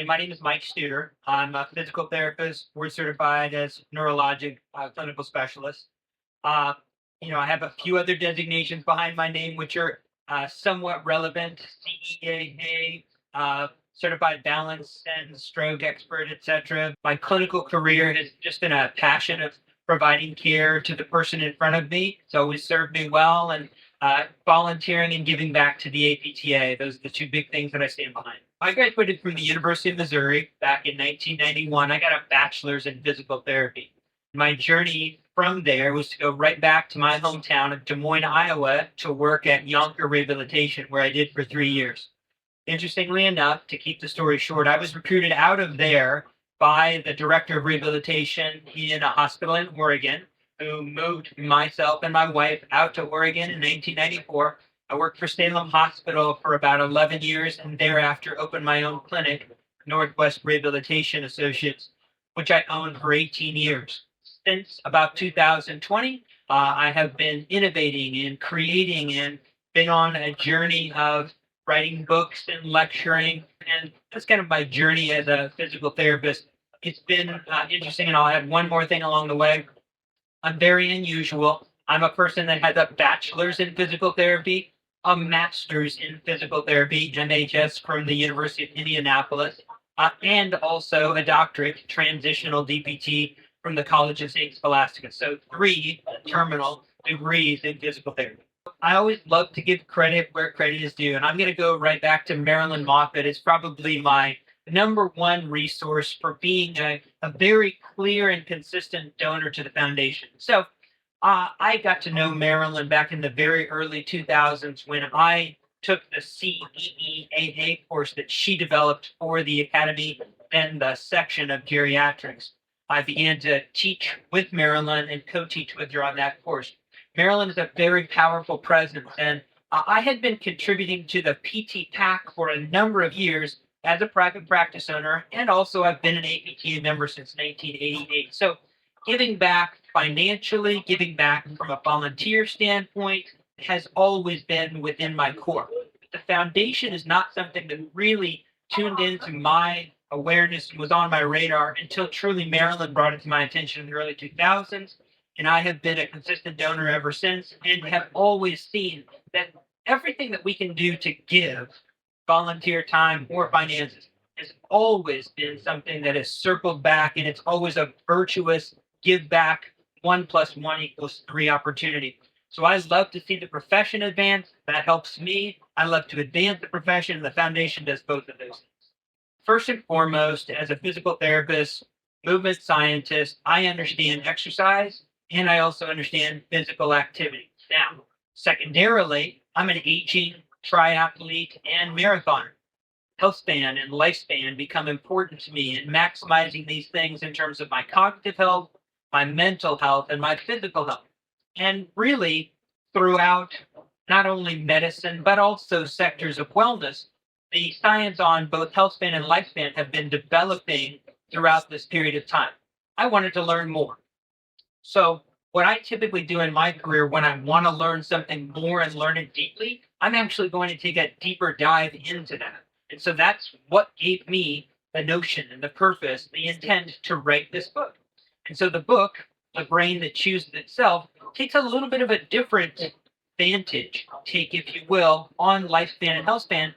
my name is Mike Studer. I'm a physical therapist, board certified as neurologic clinical specialist. Uh, I have a few other designations behind my name, which are somewhat relevant: CEAA, certified balance and stroke expert, etc. My clinical career has just been a passion of providing care to the person in front of me. It's always served me well, and volunteering and giving back to the APTA. Those are the two big things that I stand behind. I graduated from the University of Missouri back in 1991. I got a bachelor's in physical therapy. My journey from there was to go right back to my hometown of Des Moines, Iowa, to work at Yonker Rehabilitation, where I did for 3 years. Interestingly enough, to keep the story short, I was recruited out of there by the director of rehabilitation in a hospital in Oregon, who moved myself and my wife out to Oregon in 1994. I worked for Salem Hospital for about 11 years and thereafter opened my own clinic, Northwest Rehabilitation Associates, which I owned for 18 years. Since about 2020, I have been innovating and creating and been on a journey of writing books and lecturing. And that's kind of my journey as a physical therapist. It's been interesting, and I'll add one more thing along the way. I'm very unusual. I'm a person that has a bachelor's in physical therapy, a master's in physical therapy, MHS from the University of Indianapolis, and also a doctorate, transitional DPT from the College of St. Scholastica. So 3 terminal degrees in physical therapy. I always love to give credit where credit is due, and I'm going to go right back to Marilyn Moffat. It's probably my number one resource for being a very clear and consistent donor to the foundation. So I got to know Marilyn back in the very early 2000s when I took the CEEAA course that she developed for the Academy and the section of geriatrics. I began to teach with Marilyn and co-teach with her on that course. Marilyn is a very powerful presence, and I had been contributing to the PT PAC for a number of years as a private practice owner, and also I've been an APTA member since 1988. So giving back financially, giving back from a volunteer standpoint has always been within my core. The foundation is not something that really tuned into my awareness and was on my radar until truly Marilyn brought it to my attention in the early 2000s. And I have been a consistent donor ever since and have always seen that everything that we can do to give volunteer time or finances has always been something that has circled back, and it's always a virtuous give back. 1 + 1 = 3 opportunity. So I love to see the profession advance. That helps me. I love to advance the profession, and the foundation does both of those things. First and foremost, as a physical therapist, movement scientist, I understand exercise and I also understand physical activity. Now, secondarily, I'm an aging triathlete and marathoner. Health span and lifespan become important to me in maximizing these things in terms of my cognitive health, my mental health, and my physical health. And really, throughout not only medicine, but also sectors of wellness, the science on both health span and lifespan have been developing throughout this period of time. I wanted to learn more. So, what I typically do in my career when I want to learn something more and learn it deeply, I'm actually going to take a deeper dive into that. And so that's what gave me the notion and the purpose, the intent to write this book. And so the book, The Brain That Chooses Itself, takes a little bit of a different vantage, take, if you will, on lifespan and health span,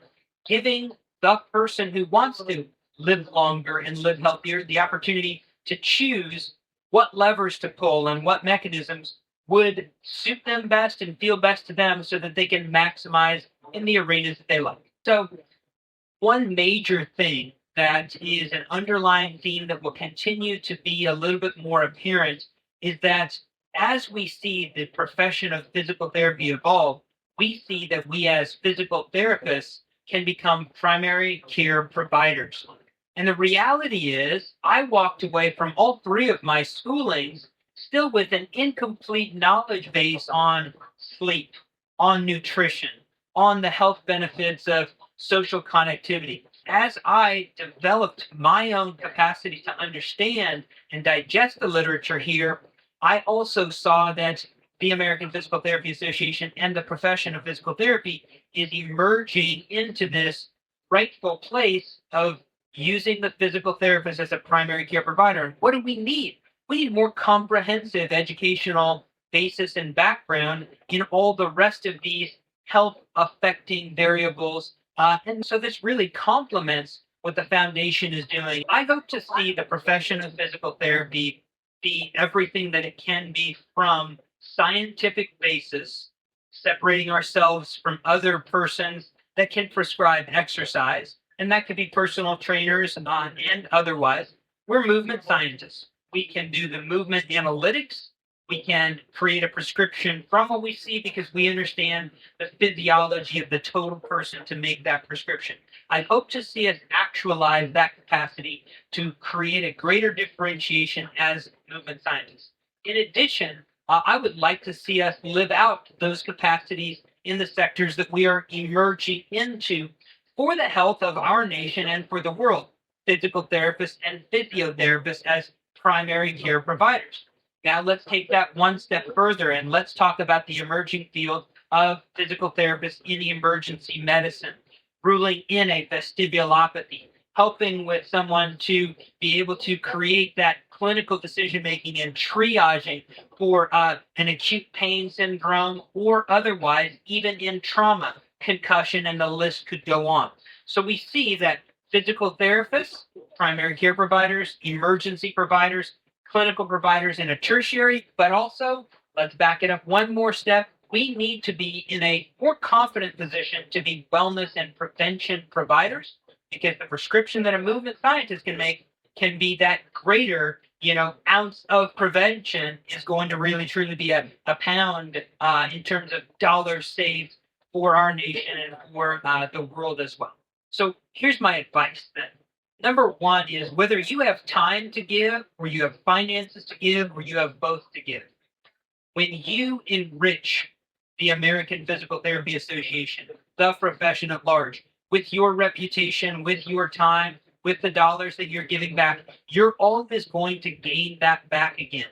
giving the person who wants to live longer and live healthier the opportunity to choose what levers to pull and what mechanisms would suit them best and feel best to them so that they can maximize in the arenas that they like. So, one major thing that is an underlying theme that will continue to be a little bit more apparent is that as we see the profession of physical therapy evolve, we see that we as physical therapists can become primary care providers. And the reality is, I walked away from all 3 of my schoolings still with an incomplete knowledge base on sleep, on nutrition, on the health benefits of social connectivity. As I developed my own capacity to understand and digest the literature here, I also saw that the American Physical Therapy Association and the profession of physical therapy is emerging into this rightful place of using the physical therapist as a primary care provider. What do we need? We need more comprehensive educational basis and background in all the rest of these health affecting variables. And so this really complements what the foundation is doing. I hope to see the profession of physical therapy be everything that it can be from scientific basis, separating ourselves from other persons that can prescribe exercise, and that could be personal trainers and otherwise. We're movement scientists. We can do the movement analytics. We can create a prescription from what we see because we understand the physiology of the total person to make that prescription. I hope to see us actualize that capacity to create a greater differentiation as movement scientists. In addition, I would like to see us live out those capacities in the sectors that we are emerging into for the health of our nation and for the world. Physical therapists and physiotherapists as primary care providers. Now, let's take that one step further and let's talk about the emerging field of physical therapists in emergency medicine, ruling in a vestibulopathy, helping with someone to be able to create that clinical decision making and triaging for an acute pain syndrome or otherwise, even in trauma, concussion, and the list could go on. So we see that physical therapists, primary care providers, emergency providers, clinical providers in a tertiary, but also, let's back it up one more step. We need to be in a more confident position to be wellness and prevention providers because the prescription that a movement scientist can make can be that greater, ounce of prevention is going to really truly be a pound in terms of dollars saved for our nation and for the world as well. So here's my advice then. Number one is whether you have time to give, or you have finances to give, or you have both to give. When you enrich the American Physical Therapy Association, the profession at large, with your reputation, with your time, with the dollars that you're giving back, you're always going to gain that back again.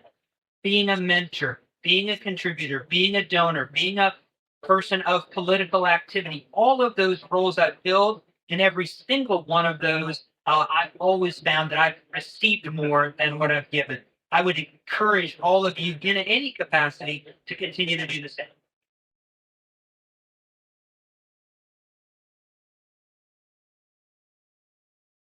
Being a mentor, being a contributor, being a donor, being a person of political activity, all of those roles I've filled, and every single one of those, I've always found that I've received more than what I've given. I would encourage all of you in any capacity to continue to do the same.